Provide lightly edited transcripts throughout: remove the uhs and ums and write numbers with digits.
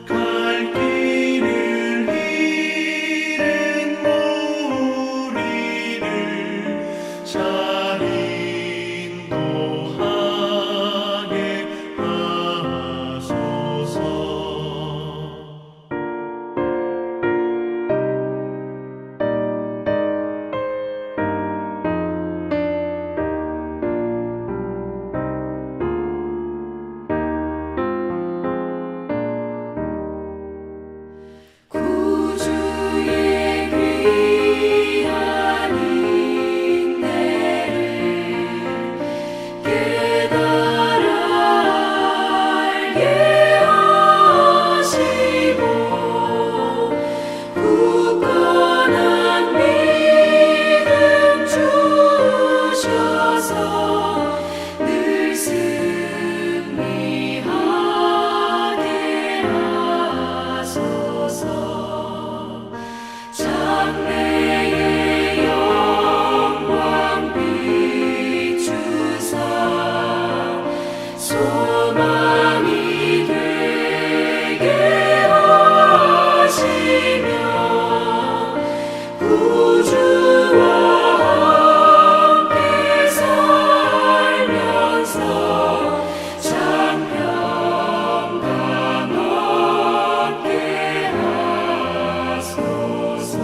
갈 길을 잃은 우리를 잘 인도하게 하소서. 구주의 귀한 인내를 깨달아 알게 하시고 굳건한 믿음 주셔서 늘 승리하게 하소서. 장래의 영광 비추사 소망이 되게 하시며 구주와 함께 살면서 장평강 얻게 하소서.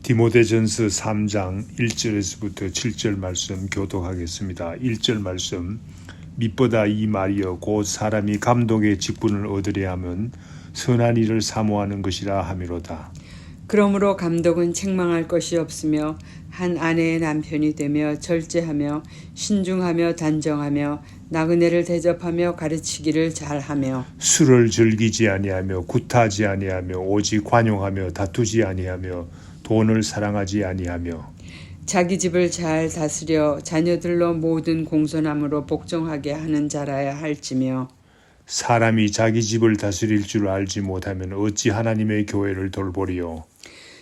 디모데전서 3장 1절에서부터 7절 말씀 교독하겠습니다. 1절 말씀. mit보다 이 말이여 곧 사람이 감독의 직분을 얻으려 하면 선한 일을 사모하는 것이라 하미로다. 그러므로 감독은 책망할 것이 없으며 한 아내의 남편이 되며 절제하며 신중하며 단정하며 나그네를 대접하며 가르치기를 잘하며 술을 즐기지 아니하며 굿하지 아니하며 오직 관용하며 다투지 아니하며 돈을 사랑하지 아니하며 자기 집을 잘 다스려 자녀들로 모든 공손함으로 복종하게 하는 자라야 할지며 사람이 자기 집을 다스릴 줄 알지 못하면 어찌 하나님의 교회를 돌보리요.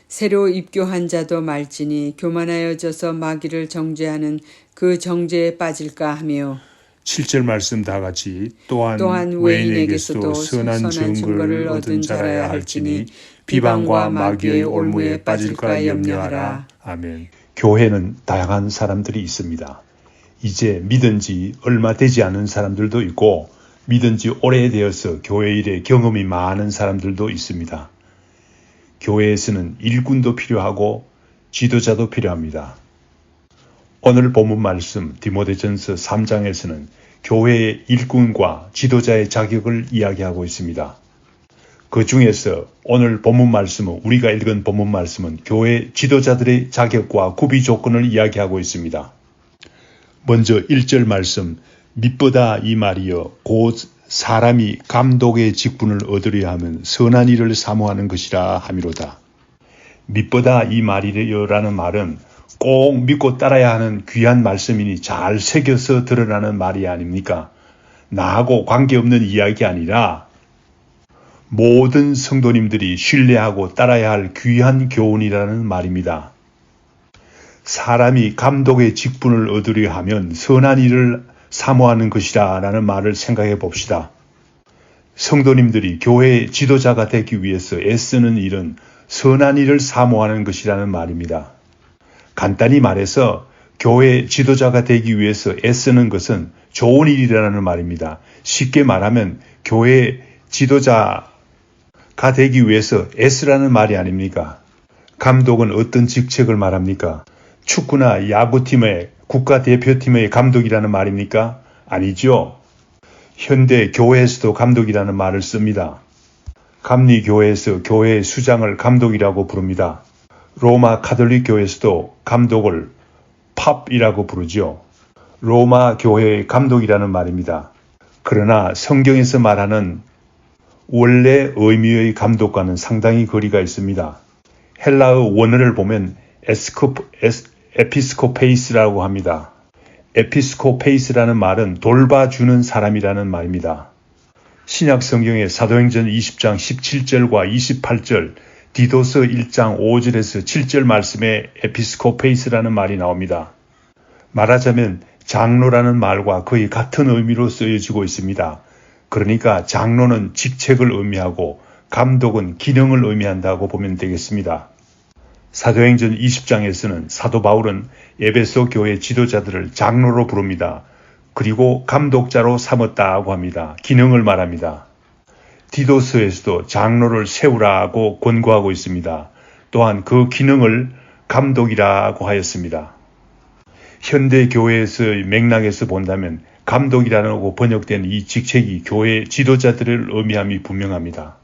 새로 입교한 자도 말지니 교만하여져서 마귀를 정죄하는 그 정죄에 빠질까 하며 7절 말씀 다 같이 또한 외인에게서도 선한 증거를 얻은 자라야 할지니 비방과 마귀의 올무에 빠질까 염려하라. 아멘. 교회는 다양한 사람들이 있습니다. 이제 믿은 지 얼마 되지 않은 사람들도 있고 믿은 지 오래되어서 교회 일에 경험이 많은 사람들도 있습니다. 교회에서는 일꾼도 필요하고 지도자도 필요합니다. 오늘 본문 말씀 디모데전서 3장에서는 교회의 일꾼과 지도자의 자격을 이야기하고 있습니다. 그 중에서 오늘 본문 말씀은 우리가 읽은 본문 말씀은 교회 지도자들의 자격과 구비 조건을 이야기하고 있습니다. 먼저 1절 말씀 mit보다 이 말이여 곧 사람이 감독의 직분을 얻으려 하면 선한 일을 사모하는 것이라 하미로다. mit보다 이 말이여라는 말은 꼭 믿고 따라야 하는 귀한 말씀이니 잘 새겨서 드러나는 말이 아닙니까? 나하고 관계없는 이야기 아니라 모든 성도님들이 신뢰하고 따라야 할 귀한 교훈이라는 말입니다. 사람이 감독의 직분을 얻으려 하면 선한 일을 사모하는 것이라 라는 말을 생각해 봅시다. 성도님들이 교회의 지도자가 되기 위해서 애쓰는 일은 선한 일을 사모하는 것이라는 말입니다. 간단히 말해서 교회 지도자가 되기 위해서 애쓰는 것은 좋은 일이라는 말입니다. 쉽게 말하면 교회 지도자가 되기 위해서 애쓰라는 말이 아닙니까? 감독은 어떤 직책을 말합니까? 축구나 야구팀의 국가대표팀의 감독이라는 말입니까? 아니죠. 현대 교회에서도 감독이라는 말을 씁니다. 감리교회에서 교회의 수장을 감독이라고 부릅니다. 로마 가톨릭 교회에서도 감독을 팝이라고 부르죠. 로마 교회의 감독이라는 말입니다. 그러나 성경에서 말하는 원래 의미의 감독과는 상당히 거리가 있습니다. 헬라어 원어를 보면 에피스코페이스라고 합니다. 에피스코페이스라는 말은 돌봐주는 사람이라는 말입니다. 신약 성경의 사도행전 20장 17절과 28절, 디도서 1장 5절에서 7절 말씀에 에피스코페이스라는 말이 나옵니다. 말하자면 장로라는 말과 거의 같은 의미로 쓰여지고 있습니다. 그러니까 장로는 직책을 의미하고 감독은 기능을 의미한다고 보면 되겠습니다. 사도행전 20장에서는 사도 바울은 에베소 교회 지도자들을 장로로 부릅니다. 그리고 감독자로 삼았다고 합니다. 기능을 말합니다. 디도서에서도 장로를 세우라고 권고하고 있습니다. 또한 그 기능을 감독이라고 하였습니다. 현대 교회에서의 맥락에서 본다면 감독이라고 번역된 이 직책이 교회 지도자들을 의미함이 분명합니다.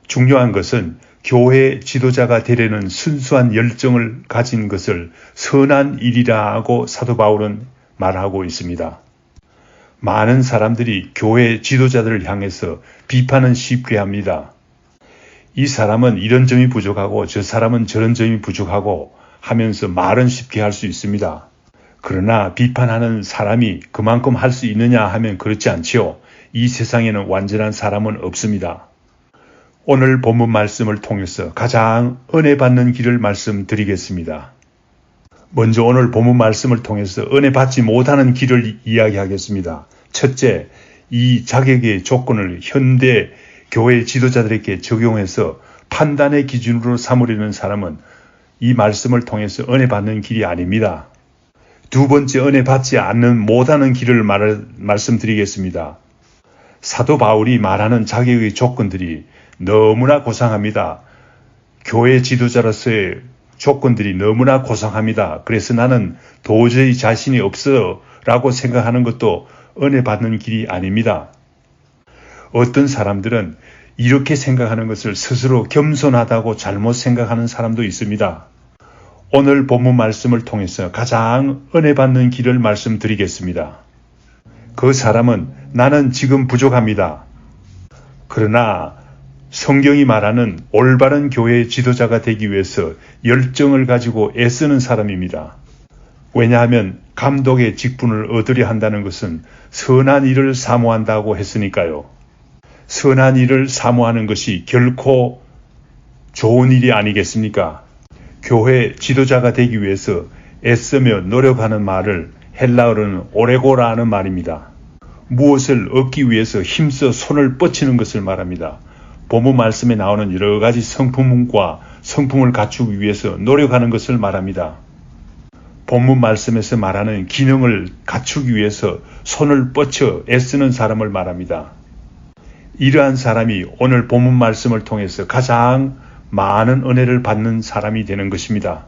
중요한 것은 교회 지도자가 되려는 순수한 열정을 가진 것을 선한 일이라고 사도 바울은 말하고 있습니다. 많은 사람들이 교회 지도자들을 향해서 비판은 쉽게 합니다. 이 사람은 이런 점이 부족하고 저 사람은 저런 점이 부족하고 하면서 말은 쉽게 할 수 있습니다. 그러나 비판하는 사람이 그만큼 할 수 있느냐 하면 그렇지 않지요. 이 세상에는 완전한 사람은 없습니다. 오늘 본문 말씀을 통해서 가장 은혜 받는 길을 말씀드리겠습니다. 먼저 오늘 본문 말씀을 통해서 은혜 받지 못하는 길을 이야기하겠습니다. 첫째, 이 자격의 조건을 현대 교회 지도자들에게 적용해서 판단의 기준으로 삼으려는 사람은 이 말씀을 통해서 은혜 받는 길이 아닙니다. 두 번째, 은혜 받지 않는 못하는 길을 말씀드리겠습니다. 사도 바울이 말하는 자격의 조건들이 너무나 고상합니다. 교회 지도자로서의 조건들이 너무나 고상합니다. 그래서 나는 도저히 자신이 없어 라고 생각하는 것도 은혜 받는 길이 아닙니다. 어떤 사람들은 이렇게 생각하는 것을 스스로 겸손하다고 잘못 생각하는 사람도 있습니다. 오늘 본문 말씀을 통해서 가장 은혜 받는 길을 말씀드리겠습니다. 그 사람은 나는 지금 부족합니다. 그러나 성경이 말하는 올바른 교회의 지도자가 되기 위해서 열정을 가지고 애쓰는 사람입니다. 왜냐하면 감독의 직분을 얻으려 한다는 것은 선한 일을 사모한다고 했으니까요. 선한 일을 사모하는 것이 결코 좋은 일이 아니겠습니까? 교회 지도자가 되기 위해서 애쓰며 노력하는 말을 헬라어로는 오레고라는 말입니다. 무엇을 얻기 위해서 힘써 손을 뻗치는 것을 말합니다. 본문 말씀에 나오는 여러 가지 성품과 성품을 갖추기 위해서 노력하는 것을 말합니다. 본문 말씀에서 말하는 기능을 갖추기 위해서 손을 뻗쳐 애쓰는 사람을 말합니다. 이러한 사람이 오늘 본문 말씀을 통해서 가장 많은 은혜를 받는 사람이 되는 것입니다.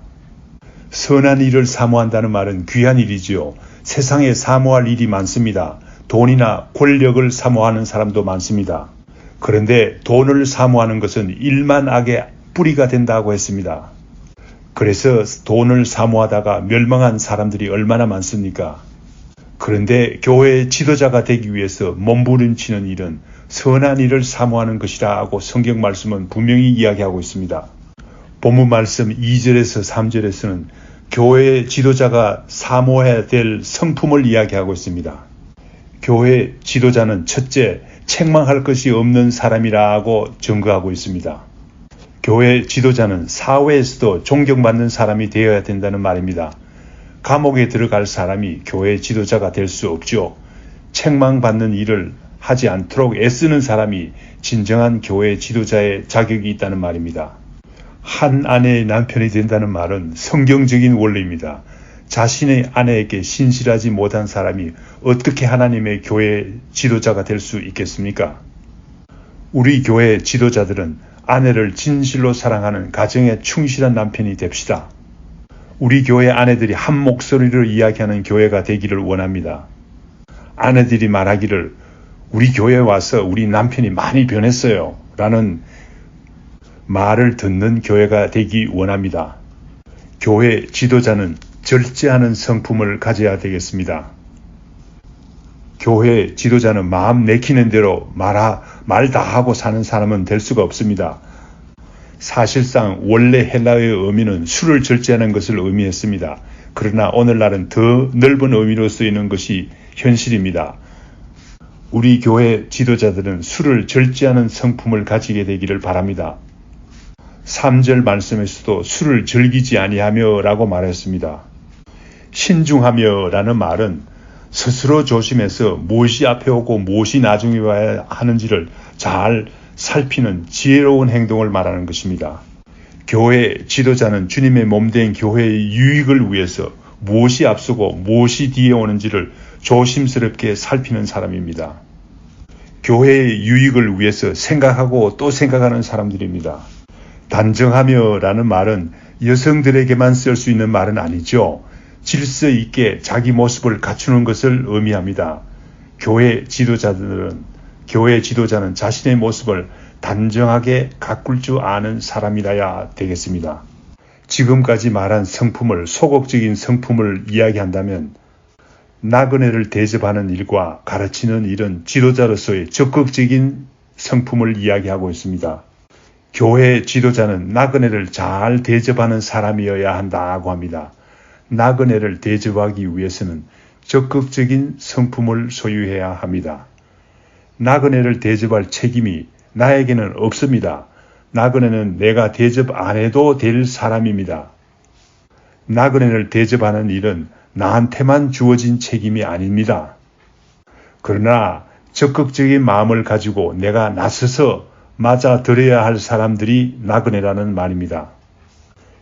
선한 일을 사모한다는 말은 귀한 일이지요. 세상에 사모할 일이 많습니다. 돈이나 권력을 사모하는 사람도 많습니다. 그런데 돈을 사모하는 것은 일만악의 뿌리가 된다고 했습니다. 그래서 돈을 사모하다가 멸망한 사람들이 얼마나 많습니까? 그런데 교회의 지도자가 되기 위해서 몸부림치는 일은 선한 일을 사모하는 것이라고 성경 말씀은 분명히 이야기하고 있습니다. 본문 말씀 2절에서 3절에서는 교회의 지도자가 사모해야 될 성품을 이야기하고 있습니다. 교회 지도자는 첫째, 책망할 것이 없는 사람이라고 증거하고 있습니다. 교회 지도자는 사회에서도 존경받는 사람이 되어야 된다는 말입니다. 감옥에 들어갈 사람이 교회 지도자가 될 수 없죠. 책망받는 일을 하지 않도록 애쓰는 사람이 진정한 교회 지도자의 자격이 있다는 말입니다. 한 아내의 남편이 된다는 말은 성경적인 원리입니다. 자신의 아내에게 신실하지 못한 사람이 어떻게 하나님의 교회 지도자가 될 수 있겠습니까? 우리 교회 지도자들은 아내를 진실로 사랑하는 가정에 충실한 남편이 됩시다. 우리 교회 아내들이 한 목소리로 이야기하는 교회가 되기를 원합니다. 아내들이 말하기를 우리 교회에 와서 우리 남편이 많이 변했어요 라는 말을 듣는 교회가 되기 원합니다. 교회 지도자는 절제하는 성품을 가져야 되겠습니다. 교회 지도자는 마음 내키는 대로 말 다 하고 사는 사람은 될 수가 없습니다. 사실상 원래 헬라어의 의미는 술을 절제하는 것을 의미했습니다. 그러나 오늘날은 더 넓은 의미로 쓰이는 것이 현실입니다. 우리 교회 지도자들은 술을 절제하는 성품을 가지게 되기를 바랍니다. 3절 말씀에서도 술을 즐기지 아니하며 라고 말했습니다. 신중하며 라는 말은 스스로 조심해서 무엇이 앞에 오고 무엇이 나중에 와야 하는지를 잘 살피는 지혜로운 행동을 말하는 것입니다. 교회 지도자는 주님의 몸된 교회의 유익을 위해서 무엇이 앞서고 무엇이 뒤에 오는지를 조심스럽게 살피는 사람입니다. 교회의 유익을 위해서 생각하고 또 생각하는 사람들입니다. 단정하며 라는 말은 여성들에게만 쓸 수 있는 말은 아니죠. 질서 있게 자기 모습을 갖추는 것을 의미합니다. 교회 지도자는 자신의 모습을 단정하게 가꿀 줄 아는 사람이라야 되겠습니다. 지금까지 말한 성품을 소극적인 성품을 이야기한다면 나그네를 대접하는 일과 가르치는 일은 지도자로서의 적극적인 성품을 이야기하고 있습니다. 교회 지도자는 나그네를 잘 대접하는 사람이어야 한다고 합니다. 나그네를 대접하기 위해서는 적극적인 성품을 소유해야 합니다. 나그네를 대접할 책임이 나에게는 없습니다. 나그네는 내가 대접 안 해도 될 사람입니다. 나그네를 대접하는 일은 나한테만 주어진 책임이 아닙니다. 그러나 적극적인 마음을 가지고 내가 나서서 맞아들여야 할 사람들이 나그네라는 말입니다.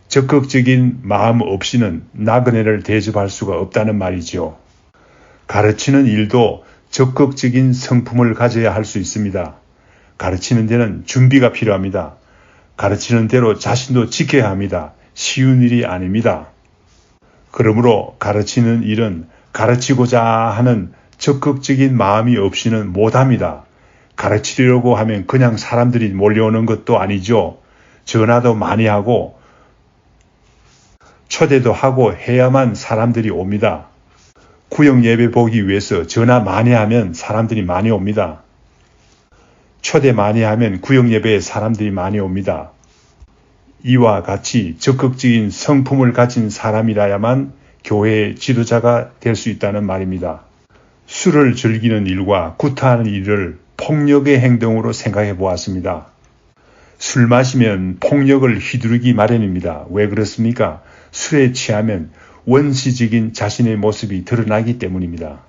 적극적인 마음 없이는 나그네를 대접할 수가 없다는 말이지요. 가르치는 일도 적극적인 성품을 가져야 할 수 있습니다. 가르치는 데는 준비가 필요합니다. 가르치는 대로 자신도 지켜야 합니다. 쉬운 일이 아닙니다. 그러므로 가르치는 일은 가르치고자 하는 적극적인 마음이 없이는 못합니다. 가르치려고 하면 그냥 사람들이 몰려오는 것도 아니죠. 전화도 많이 하고 초대도 하고 해야만 사람들이 옵니다. 구역 예배 보기 위해서 전화 많이 하면 사람들이 많이 옵니다. 초대 많이 하면 구역 예배에 사람들이 많이 옵니다. 이와 같이 적극적인 성품을 가진 사람이라야만 교회의 지도자가 될 수 있다는 말입니다. 술을 즐기는 일과 구타하는 일을 폭력의 행동으로 생각해 보았습니다. 술 마시면 폭력을 휘두르기 마련입니다. 왜 그렇습니까? 술에 취하면 원시적인 자신의 모습이 드러나기 때문입니다.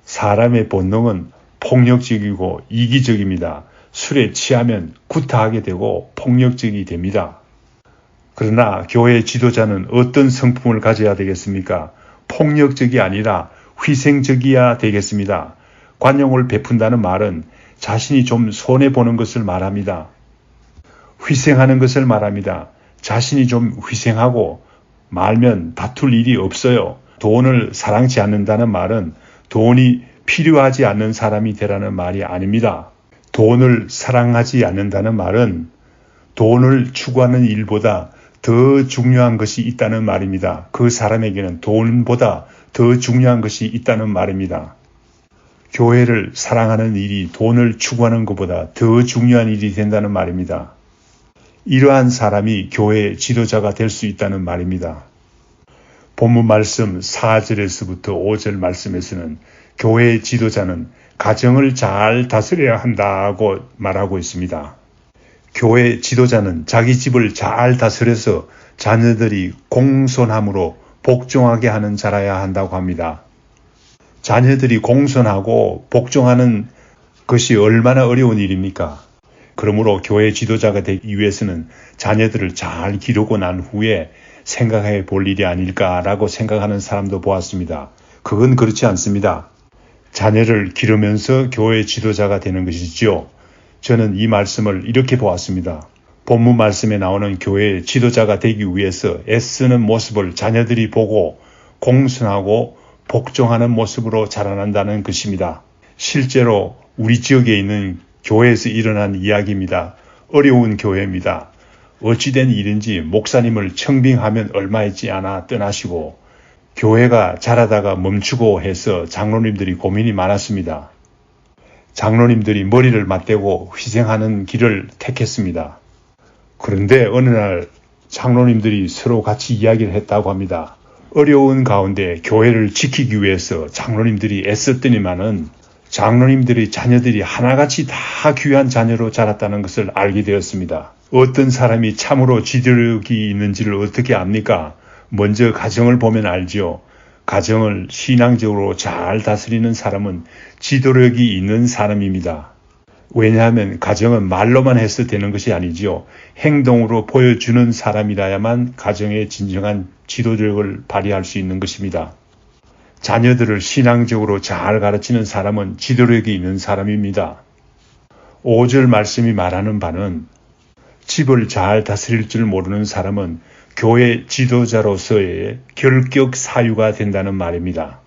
사람의 본능은 폭력적이고 이기적입니다. 술에 취하면 구타하게 되고 폭력적이 됩니다. 그러나 교회 지도자는 어떤 성품을 가져야 되겠습니까? 폭력적이 아니라 희생적이어야 되겠습니다. 관용을 베푼다는 말은 자신이 좀 손해보는 것을 말합니다. 희생하는 것을 말합니다. 자신이 좀 희생하고 말면 다툴 일이 없어요. 돈을 사랑치 않는다는 말은 돈이 필요하지 않는 사람이 되라는 말이 아닙니다. 돈을 사랑하지 않는다는 말은 돈을 추구하는 일보다 더 중요한 것이 있다는 말입니다. 그 사람에게는 돈보다 더 중요한 것이 있다는 말입니다. 교회를 사랑하는 일이 돈을 추구하는 것보다 더 중요한 일이 된다는 말입니다. 이러한 사람이 교회 지도자가 될 수 있다는 말입니다. 본문 말씀 4절에서부터 5절 말씀에서는 교회 지도자는 가정을 잘 다스려야 한다고 말하고 있습니다. 교회 지도자는 자기 집을 잘 다스려서 자녀들이 공손함으로 복종하게 하는 자라야 한다고 합니다. 자녀들이 공손하고 복종하는 것이 얼마나 어려운 일입니까? 그러므로 교회 지도자가 되기 위해서는 자녀들을 잘 기르고 난 후에 생각해 볼 일이 아닐까라고 생각하는 사람도 보았습니다. 그건 그렇지 않습니다. 자녀를 기르면서 교회 지도자가 되는 것이지요. 저는 이 말씀을 이렇게 보았습니다. 본문 말씀에 나오는 교회 지도자가 되기 위해서 애쓰는 모습을 자녀들이 보고 공손하고 복종하는 모습으로 자라난다는 것입니다. 실제로 우리 지역에 있는 교회에서 일어난 이야기입니다. 어려운 교회입니다. 어찌된 일인지 목사님을 청빙하면 얼마 있지 않아 떠나시고 교회가 자라다가 멈추고 해서 장로님들이 고민이 많았습니다. 장로님들이 머리를 맞대고 희생하는 길을 택했습니다. 그런데 어느 날 장로님들이 서로 같이 이야기를 했다고 합니다. 어려운 가운데 교회를 지키기 위해서 장로님들이 애썼더니만은 장로님들의 자녀들이 하나같이 다 귀한 자녀로 자랐다는 것을 알게 되었습니다. 어떤 사람이 참으로 지도력이 있는지를 어떻게 압니까? 먼저 가정을 보면 알죠. 가정을 신앙적으로 잘 다스리는 사람은 지도력이 있는 사람입니다. 왜냐하면 가정은 말로만 해서 되는 것이 아니지요. 행동으로 보여주는 사람이라야만 가정의 진정한 지도력을 발휘할 수 있는 것입니다. 자녀들을 신앙적으로 잘 가르치는 사람은 지도력이 있는 사람입니다. 5절 말씀이 말하는 바는 집을 잘 다스릴 줄 모르는 사람은 교회 지도자로서의 결격 사유가 된다는 말입니다.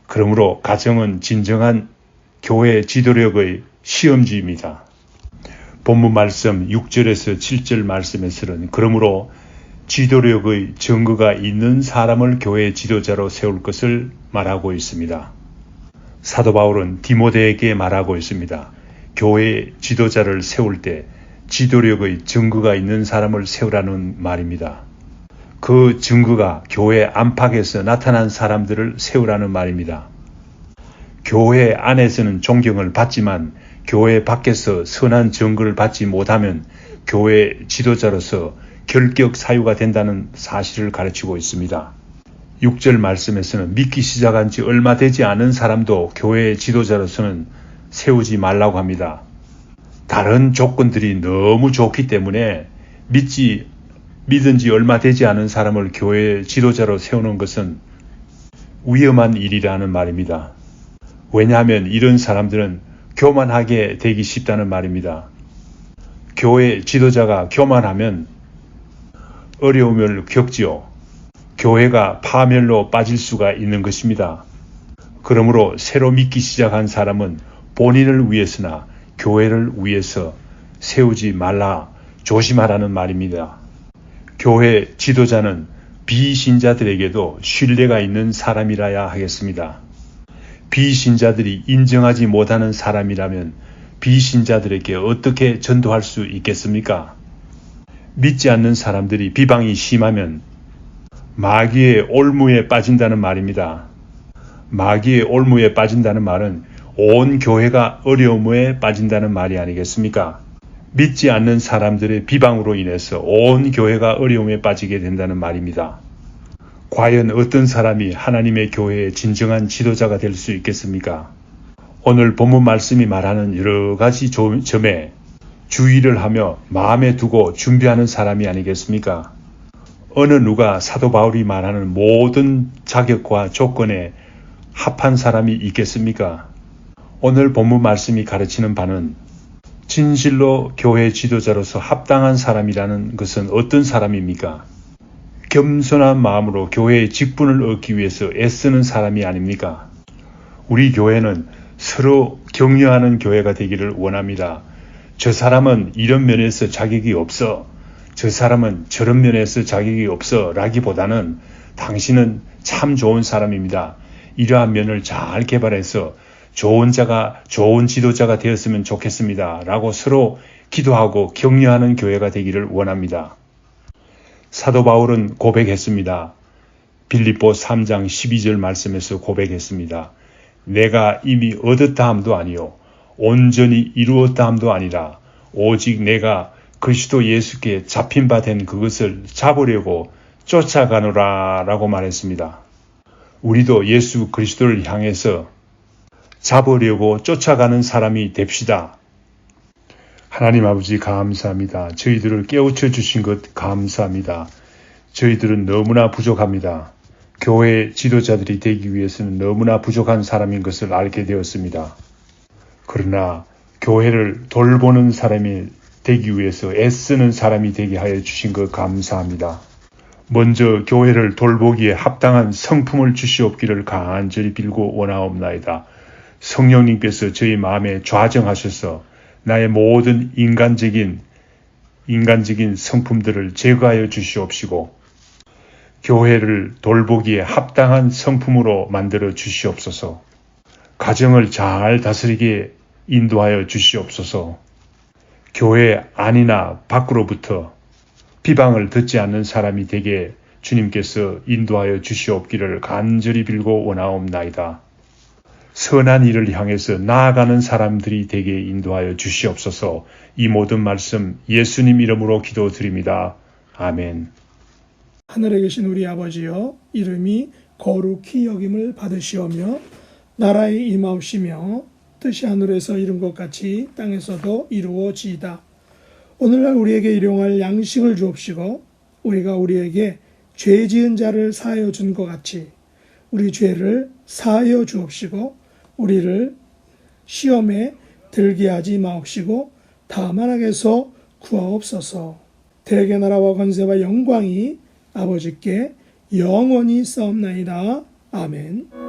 그러므로 가정은 진정한 교회 지도력의 시험지입니다. 본문 말씀 6절에서 7절 말씀에서는 그러므로 지도력의 증거가 있는 사람을 교회 지도자로 세울 것을 말하고 있습니다. 사도 바울은 디모데에게 말하고 있습니다. 교회 지도자를 세울 때 지도력의 증거가 있는 사람을 세우라는 말입니다. 그 증거가 교회 안팎에서 나타난 사람들을 세우라는 말입니다. 교회 안에서는 존경을 받지만 교회 밖에서 선한 증거를 받지 못하면 교회 지도자로서 결격 사유가 된다는 사실을 가르치고 있습니다. 6절 말씀에서는 믿기 시작한 지 얼마 되지 않은 사람도 교회 지도자로서는 세우지 말라고 합니다. 다른 조건들이 너무 좋기 때문에 믿은 지 얼마 되지 않은 사람을 교회 지도자로 세우는 것은 위험한 일이라는 말입니다. 왜냐하면 이런 사람들은 교만하게 되기 쉽다는 말입니다. 교회 지도자가 교만하면 어려움을 겪지요. 교회가 파멸로 빠질 수가 있는 것입니다. 그러므로 새로 믿기 시작한 사람은 본인을 위해서나 교회를 위해서 세우지 말라, 조심하라는 말입니다. 교회 지도자는 비신자들에게도 신뢰가 있는 사람이라야 하겠습니다. 비신자들이 인정하지 못하는 사람이라면 비신자들에게 어떻게 전도할 수 있겠습니까? 믿지 않는 사람들이 비방이 심하면 마귀의 올무에 빠진다는 말입니다. 마귀의 올무에 빠진다는 말은 온 교회가 어려움에 빠진다는 말이 아니겠습니까? 믿지 않는 사람들의 비방으로 인해서 온 교회가 어려움에 빠지게 된다는 말입니다. 과연 어떤 사람이 하나님의 교회의 진정한 지도자가 될 수 있겠습니까? 오늘 본문 말씀이 말하는 여러 가지 점에 주의를 하며 마음에 두고 준비하는 사람이 아니겠습니까? 어느 누가 사도 바울이 말하는 모든 자격과 조건에 합한 사람이 있겠습니까? 오늘 본문 말씀이 가르치는 바는 진실로 교회 지도자로서 합당한 사람이라는 것은 어떤 사람입니까? 겸손한 마음으로 교회의 직분을 얻기 위해서 애쓰는 사람이 아닙니까? 우리 교회는 서로 격려하는 교회가 되기를 원합니다. 저 사람은 이런 면에서 자격이 없어, 저 사람은 저런 면에서 자격이 없어 라기보다는 당신은 참 좋은 사람입니다. 이러한 면을 잘 개발해서 좋은 지도자가 되었으면 좋겠습니다. 라고 서로 기도하고 격려하는 교회가 되기를 원합니다. 사도 바울은 고백했습니다. 빌립보 3장 12절 말씀에서 고백했습니다. 내가 이미 얻었다 함도 아니요 온전히 이루었다 함도 아니라 오직 내가 그리스도 예수께 잡힌 바 된 그것을 잡으려고 쫓아가노라 라고 말했습니다. 우리도 예수 그리스도를 향해서 잡으려고 쫓아가는 사람이 됩시다. 하나님 아버지 감사합니다. 저희들을 깨우쳐 주신 것 감사합니다. 저희들은 너무나 부족합니다. 교회 지도자들이 되기 위해서는 너무나 부족한 사람인 것을 알게 되었습니다. 그러나 교회를 돌보는 사람이 되기 위해서 애쓰는 사람이 되게 하여 주신 것 감사합니다. 먼저 교회를 돌보기에 합당한 성품을 주시옵기를 간절히 빌고 원하옵나이다. 성령님께서 저희 마음에 좌정하셔서 나의 모든 인간적인 성품들을 제거하여 주시옵시고 교회를 돌보기에 합당한 성품으로 만들어 주시옵소서. 가정을 잘 다스리게 인도하여 주시옵소서. 교회 안이나 밖으로부터 비방을 듣지 않는 사람이 되게 주님께서 인도하여 주시옵기를 간절히 빌고 원하옵나이다. 선한 일을 향해서 나아가는 사람들이 되게 인도하여 주시옵소서. 이 모든 말씀 예수님 이름으로 기도드립니다. 아멘. 하늘에 계신 우리 아버지여, 이름이 거룩히 여김을 받으시오며 나라의 임하옵시며 뜻이 하늘에서 이룬 것 같이 땅에서도 이루어지이다. 오늘날 우리에게 일용할 양식을 주옵시고 우리가 우리에게 죄 지은 자를 사하여 준 것 같이 우리 죄를 사하여 주옵시고 우리를 시험에 들게 하지 마옵시고 다만 악에서 구하옵소서. 대개 나라와 권세와 영광이 아버지께 영원히 싸움나이다. 아멘.